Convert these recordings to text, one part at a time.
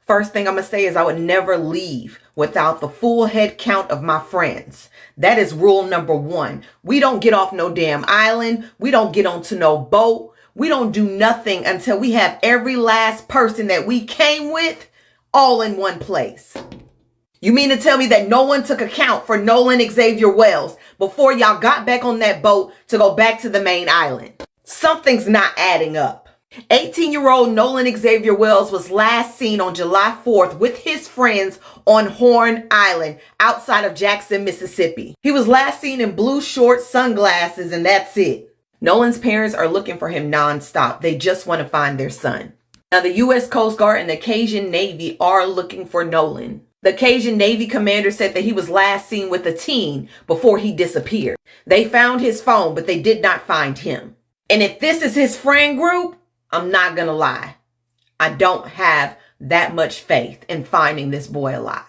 First thing I'm going to say is I would never leave without the full head count of my friends. That is rule number one. We don't get off no damn island. We don't get onto no boat. We don't do nothing until we have every last person that we came with all in one place. You mean to tell me that no one took account for Nolan Xavier Wells before y'all got back on that boat to go back to the main island? Something's not adding up. 18-year-old Nolan Xavier Wells was last seen on July 4th with his friends on Horn Island outside of Jackson, Mississippi. He was last seen in blue shorts, sunglasses, and that's it. Nolan's parents are looking for him nonstop. They just want to find their son. Now, the U.S. Coast Guard and the Cajun Navy are looking for Nolan. The Cajun Navy commander said that he was last seen with a teen before he disappeared. They found his phone, but they did not find him. And if this is his friend group, I'm not gonna lie, I don't have that much faith in finding this boy alive.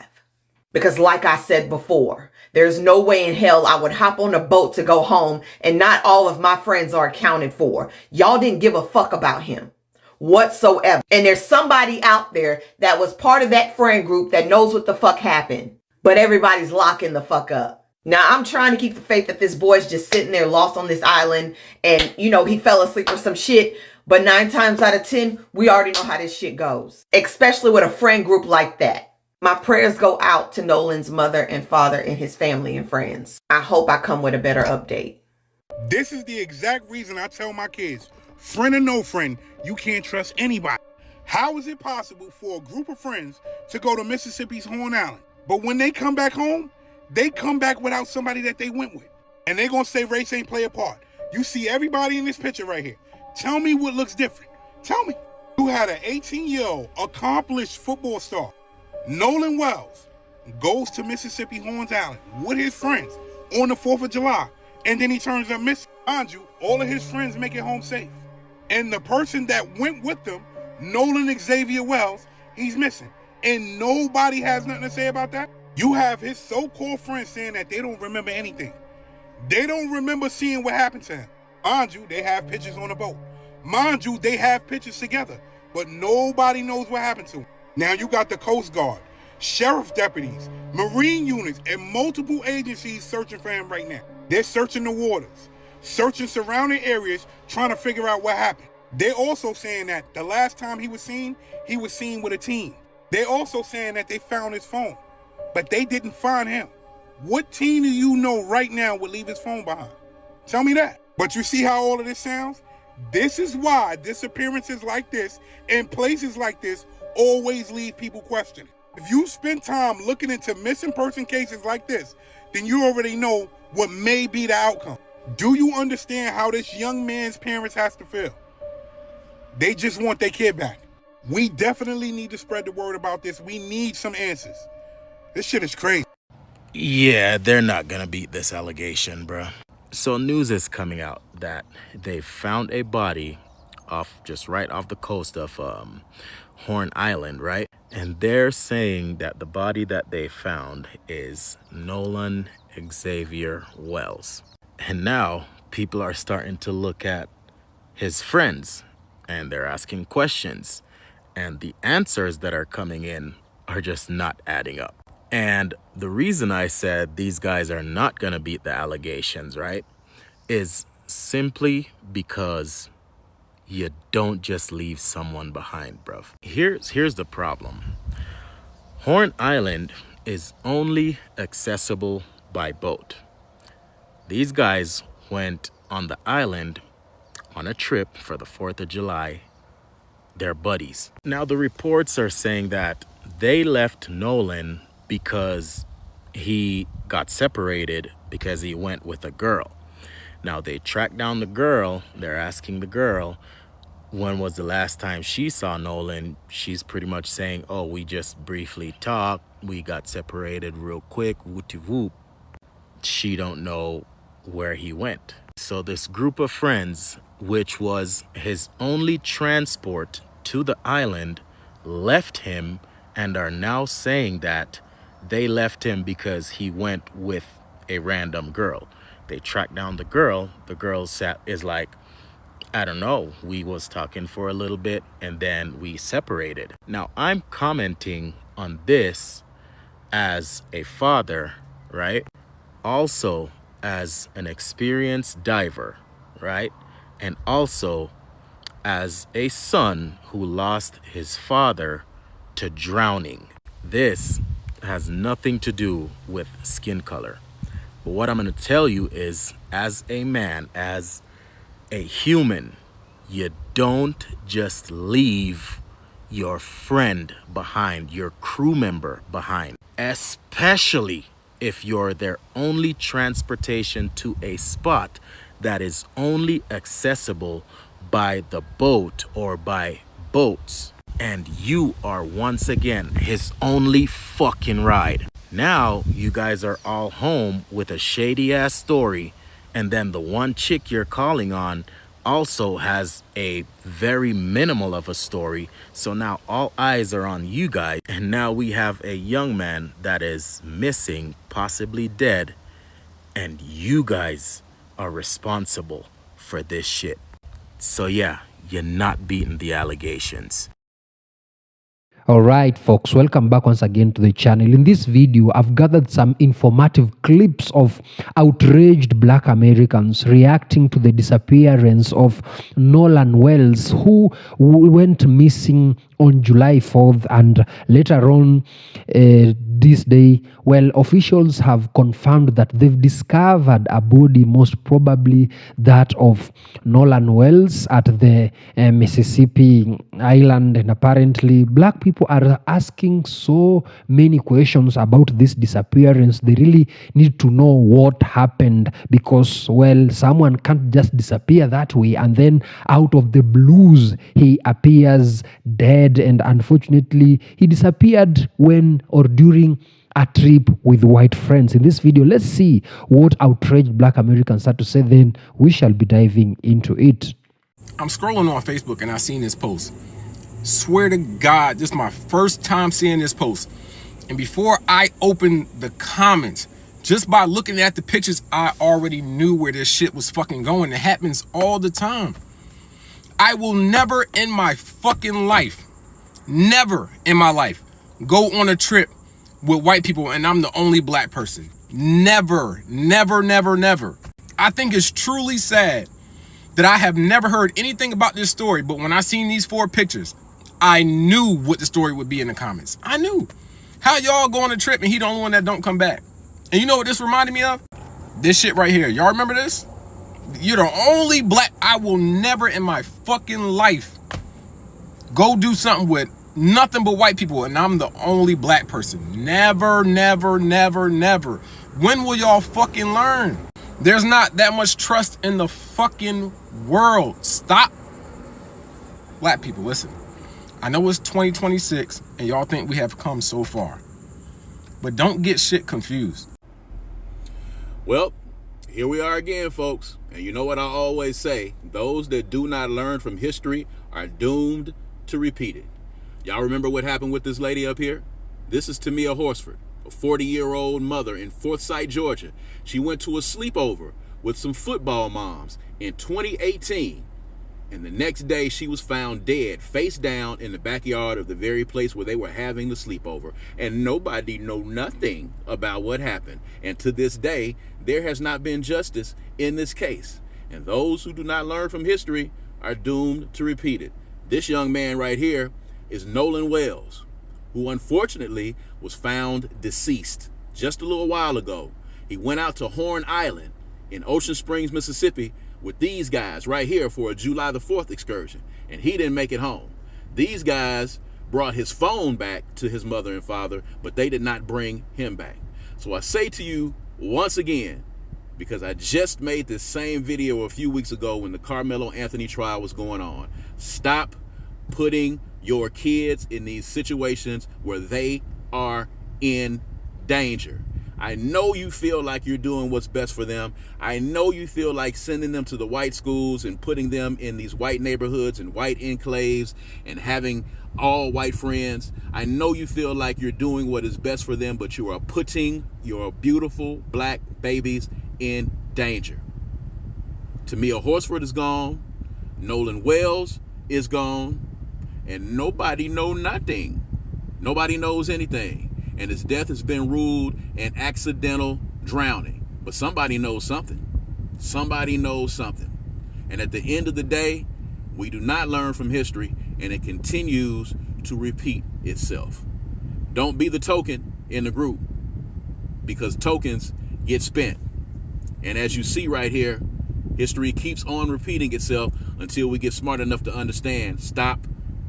Because like I said before, there's no way in hell I would hop on a boat to go home and not all of my friends are accounted for. Y'all didn't give a fuck about him whatsoever. And there's somebody out there that was part of that friend group that knows what the fuck happened. But everybody's locking the fuck up. Now, I'm trying to keep the faith that this boy's just sitting there lost on this island and, you know, he fell asleep or some shit. But 9 times out of 10, we already know how this shit goes, especially with a friend group like that. My prayers go out to Nolan's mother and father and his family and friends. I hope I come with a better update. This is the exact reason I tell my kids, friend or no friend, you can't trust anybody. How is it possible for a group of friends to go to Mississippi's Horn Island, but when they come back home, they come back without somebody that they went with? And they're going to say race ain't play a part. You see everybody in this picture right here. Tell me what looks different. Tell me. You had an 18-year-old accomplished football star, Nolan Wells, goes to Mississippi Horns Island with his friends on the 4th of July, and then he turns up missing. Mind you, all of his friends make it home safe. And the person that went with them, Nolan Xavier Wells, he's missing. And nobody has nothing to say about that. You have his so-called friends saying that they don't remember anything. They don't remember seeing what happened to him. Mind you, they have pictures on the boat. Mind you, they have pictures together, but nobody knows what happened to him. Now you got the Coast Guard, sheriff deputies, Marine units, and multiple agencies searching for him right now. They're searching the waters, searching surrounding areas, trying to figure out what happened. They're also saying that the last time he was seen with a team. They're also saying that they found his phone, but they didn't find him. What team do you know right now would leave his phone behind? Tell me that. But you see how all of this sounds? This is why disappearances like this and places like this always leave people questioning. If you spend time looking into missing person cases like this, then you already know what may be the outcome. Do you understand how this young man's parents has to feel? They just want their kid back. We definitely need to spread the word about this. We need some answers. This shit is crazy. Yeah, they're not gonna beat this allegation, bro. So news is coming out that they found a body right off the coast of Horn Island, right? And they're saying that the body that they found is Nolan Xavier Wells. And now people are starting to look at his friends and they're asking questions. And the answers that are coming in are just not adding up. And the reason I said these guys are not going to beat the allegations, right, is simply because you don't just leave someone behind, bruv. Here's the problem. Horn Island is only accessible by boat. These guys went on the island on a trip for the 4th of July. They're buddies. Now, the reports are saying that they left Nolan because he got separated because he went with a girl. Now, they tracked down the girl. They're asking the girl, when was the last time she saw Nolan? She's pretty much saying, oh, we just briefly talked. We got separated real quick. Wooty whoop. She don't know where he went. So this group of friends, which was his only transport to the island, left him and are now saying that they left him because he went with a random girl. They tracked down the girl. The girl is like, I don't know, we was talking for a little bit and then we separated. Now I'm commenting on this as a father, right? Also as an experienced diver, right? And also as a son who lost his father to drowning. This has nothing to do with skin color. But what I'm going to tell you is, as a man, as a human, you don't just leave your friend behind, your crew member behind, especially if you're their only transportation to a spot that is only accessible by the boat or by boats. And you are once again his only fucking ride. Now you guys are all home with a shady ass story, and then the one chick you're calling on also has a very minimal of a story. So now all eyes are on you guys, and now we have a young man that is missing, possibly dead, and you guys are responsible for this shit. So yeah, you're not beating the allegations. All right, folks, welcome back once again to the channel. In this video, I've gathered some informative clips of outraged Black Americans reacting to the disappearance of Nolan Wells, who went missing on July 4th, and later on this day, well, officials have confirmed that they've discovered a body, most probably that of Nolan Wells, at the Mississippi island. And apparently Black people are asking so many questions about this disappearance. They really need to know what happened, because, well, someone can't just disappear that way and then out of the blues he appears dead. And unfortunately he disappeared when or during a trip with white friends. In this video, let's see what outraged Black Americans had to say, then we shall be diving into it. I'm scrolling on Facebook and I seen this post. Swear to God, this is my first time seeing this post. And before I opened the comments, just by looking at the pictures, I already knew where this shit was fucking going. It happens all the time. I will never in my fucking life, never in my life, go on a trip with white people and I'm the only Black person. Never, never, never, never. I think it's truly sad that I have never heard anything about this story, but when I seen these 4 pictures, I knew what the story would be in the comments. I knew. How y'all go on a trip and he the only one that don't come back? And you know what this reminded me of? This shit right here. Y'all remember this? You're the only Black. I will never in my fucking life go do something with nothing but white people and I'm the only Black person. Never, never, never, never. When will y'all fucking learn? There's not that much trust in the fucking world. Stop. Black people, listen. I know it's 2026 and y'all think we have come so far, but don't get shit confused. Well, here we are again, folks. And you know what I always say, those that do not learn from history are doomed to repeat it. Y'all remember what happened with this lady up here? This is Tamia Horsford, a 40-year-old mother in Forsyth, Georgia. She went to a sleepover with some football moms in 2018. And the next day she was found dead, face down in the backyard of the very place where they were having the sleepover. And nobody know nothing about what happened. And to this day, there has not been justice in this case. And those who do not learn from history are doomed to repeat it. This young man right here is Nolan Wells, who unfortunately was found deceased just a little while ago. He went out to Horn Island in Ocean Springs, Mississippi, with these guys right here for a July the 4th excursion, and he didn't make it home. These guys brought his phone back to his mother and father, but they did not bring him back. So I say to you once again, because I just made this same video a few weeks ago when the Carmelo Anthony trial was going on, stop putting your kids in these situations where they are in danger. I know you feel like you're doing what's best for them. I know you feel like sending them to the white schools and putting them in these white neighborhoods and white enclaves and having all white friends. I know you feel like you're doing what is best for them, but you are putting your beautiful Black babies in danger. Tamia Horsford is gone. Nolan Wells is gone, and nobody know nothing. Nobody knows anything. And his death has been ruled an accidental drowning. But somebody knows something. Somebody knows something. And at the end of the day, we do not learn from history, and it continues to repeat itself. Don't be the token in the group, because tokens get spent. And as you see right here, history keeps on repeating itself until we get smart enough to understand. Stop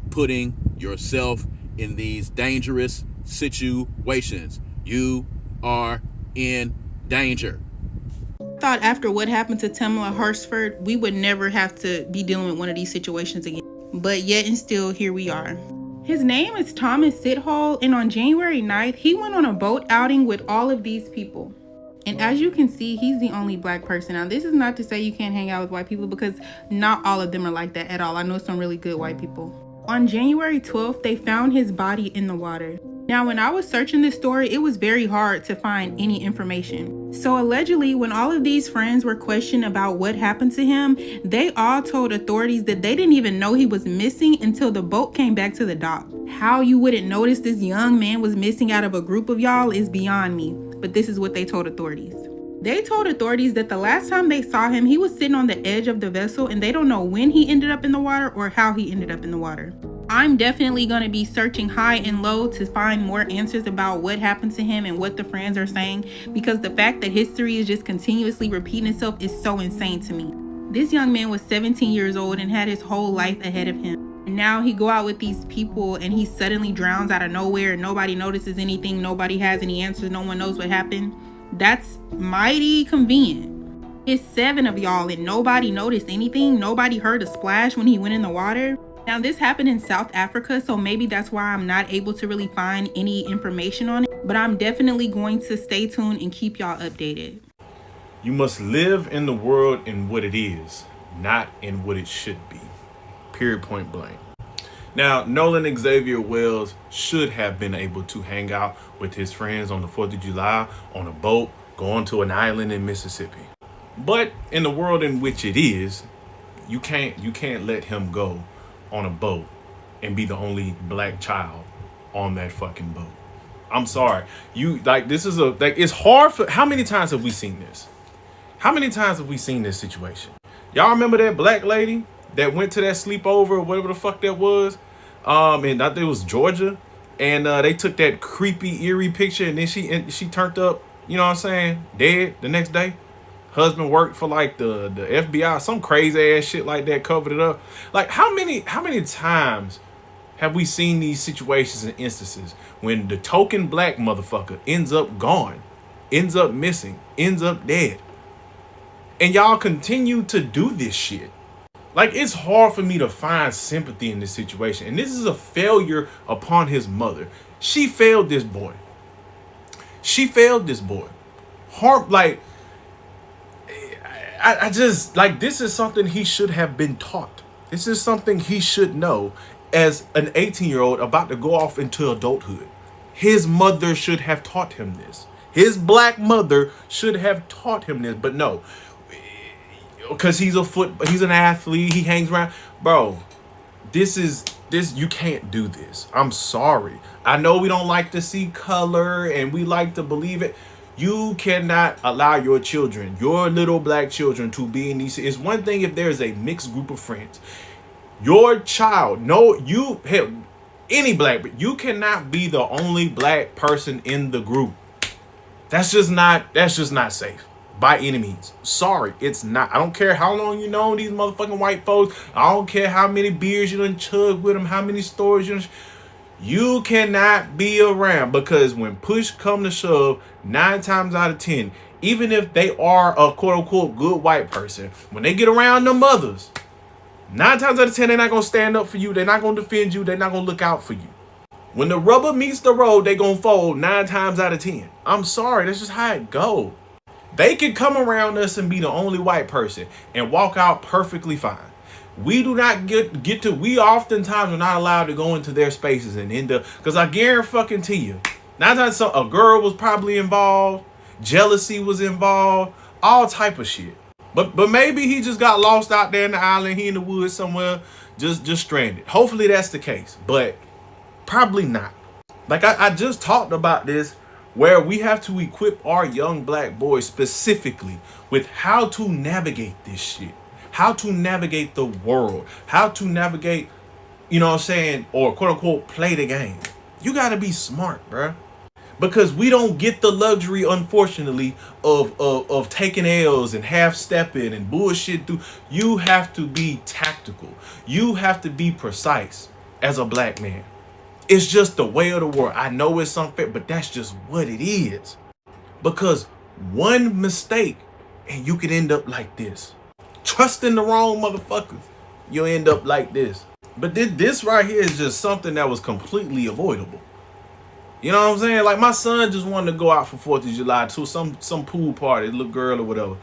putting yourself in these dangerous situations. You are in danger. Thought after what happened to Tamla Hursford, we would never have to be dealing with one of these situations again. But yet and still, here we are. His name is Thomas Sithole, and on January 9th, he went on a boat outing with all of these people. And as you can see, he's the only black person. Now, this is not to say you can't hang out with white people, because not all of them are like that at all. I know some really good white people. On January 12th, they found his body in the water. Now, when I was searching this story, it was very hard to find any information. So allegedly, when all of these friends were questioned about what happened to him, they all told authorities that they didn't even know he was missing until the boat came back to the dock. How you wouldn't notice this young man was missing out of a group of y'all is beyond me, but this is what they told authorities. They told authorities that the last time they saw him, he was sitting on the edge of the vessel, and they don't know when he ended up in the water or how he ended up in the water. I'm definitely going to be searching high and low to find more answers about what happened to him and what the friends are saying, because the fact that history is just continuously repeating itself is so insane to me. This young man was 17 years old and had his whole life ahead of him. And now he go out with these people and he suddenly drowns out of nowhere and nobody notices anything. Nobody has any answers. No one knows what happened. That's mighty convenient. It's 7 of y'all and nobody noticed anything. Nobody heard a splash when he went in the water. Now, this happened in South Africa, so maybe that's why I'm not able to really find any information on it. But I'm definitely going to stay tuned and keep y'all updated. You must live in the world in what it is, not in what it should be. Period, point blank. Now, Nolan Xavier Wells should have been able to hang out with his friends on the 4th of July on a boat going to an island in Mississippi. But in the world in which it is, you can't let him go on a boat and be the only black child on that fucking boat. I'm sorry. It's hard for, how many times have we seen this? How many times have we seen this situation? Y'all remember that black lady that went to that sleepover or whatever the fuck that was? And I think it was Georgia. And they took that creepy, eerie picture, and then she turned up, you know what I'm saying, dead the next day. Husband worked for like the FBI, some crazy ass shit like that, covered it up. Like how many times have we seen these situations and instances when the token black motherfucker ends up gone, ends up missing, ends up dead? And y'all continue to do this shit. Like, it's hard for me to find sympathy in this situation. And this is a failure upon his mother. She failed this boy. I just, like, this is something he should have been taught. This is something he should know as an 18-year-old about to go off into adulthood. His mother should have taught him this. His black mother should have taught him this, but no. Because he's an athlete, he hangs around. Bro, you can't do this. I'm sorry. I know we don't like to see color and we like to believe it. You cannot allow your children, your little black children, to be in these. It's one thing if there's a mixed group of friends. Your child, any black, but you cannot be the only black person in the group. That's just not safe by any means. Sorry, it's not. I don't care how long you know these motherfucking white folks. I don't care how many beers you done chug with them, how many stories you done. You cannot be around, because when push come to shove, 9 times out of 10, even if they are a quote-unquote good white person, when they get around them mothers, 9 times out of 10, they're not going to stand up for you. They're not going to defend you. They're not going to look out for you. When the rubber meets the road, they're going to fold 9 times out of 10. I'm sorry. That's just how it goes. They can come around us and be the only white person and walk out perfectly fine. We do not get to, we oftentimes are not allowed to go into their spaces and end up, because I guarantee you, 9 times a girl was probably involved, jealousy was involved, all type of shit. But maybe he just got lost out there in the island. He in the woods somewhere, just stranded. Hopefully that's the case, but probably not. Like I just talked about this, where we have to equip our young black boys specifically with how to navigate this shit, how to navigate the world, how to navigate, you know what I'm saying, or quote unquote play the game. You gotta be smart, bruh. Because we don't get the luxury, unfortunately, of taking L's and half stepping and bullshit through. You have to be tactical. You have to be precise as a black man. It's just the way of the world. I know it's unfair, but that's just what it is. Because one mistake and you could end up like this. Trusting the wrong motherfuckers, you'll end up like this. But this right here is just something that was completely avoidable. You know what I'm saying? Like, my son just wanted to go out for 4th of July to some pool party, little girl or whatever.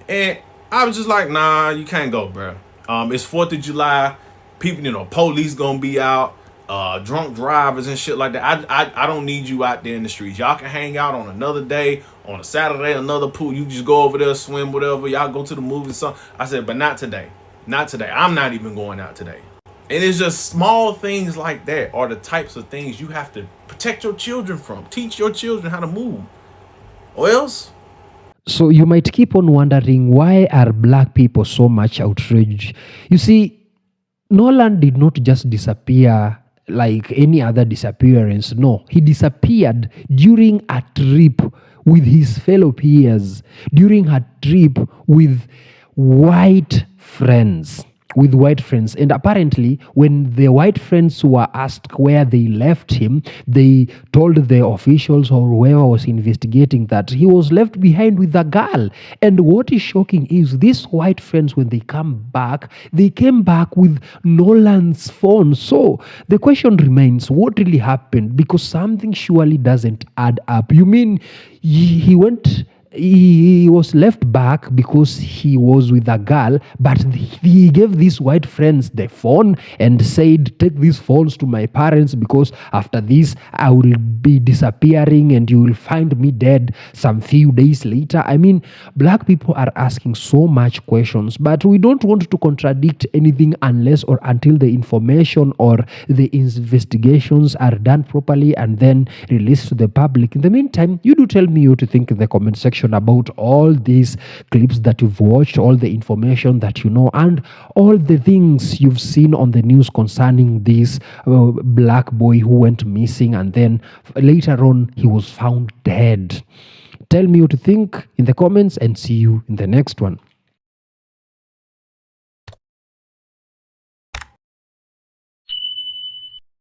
And I was just like, nah, you can't go, bro. It's 4th of July. People, you know, police gonna be out. Drunk drivers and shit like that. I don't need you out there in the streets. Y'all can hang out on another day, on a Saturday, another pool. You just go over there, swim, whatever. Y'all go to the movies, something. I said, but not today. Not today. I'm not even going out today. And it's just small things like that are the types of things you have to protect your children from. Teach your children how to move. Or else. So you might keep on wondering, why are black people so much outraged? You see, Nolan did not just disappear like any other disappearance. No, he disappeared during a trip with his fellow peers, during a trip with white friends. And apparently when the white friends were asked where they left him, they told the officials or whoever was investigating that he was left behind with a girl. And what is shocking is these white friends, when they came back with Nolan's phone. So the question remains, what really happened? Because something surely doesn't add up. You mean he was left back because he was with a girl, but he gave these white friends the phone and said, take these phones to my parents, because after this I will be disappearing and you will find me dead some few days later. I mean, black people are asking so much questions, but we don't want to contradict anything unless or until the information or the investigations are done properly and then released to the public. In the meantime, you do tell me what you think in the comment section about all these clips that you've watched, all the information that you know, and all the things you've seen on the news concerning this black boy who went missing and then later on he was found dead. Tell me what you think in the comments and see you in the next one.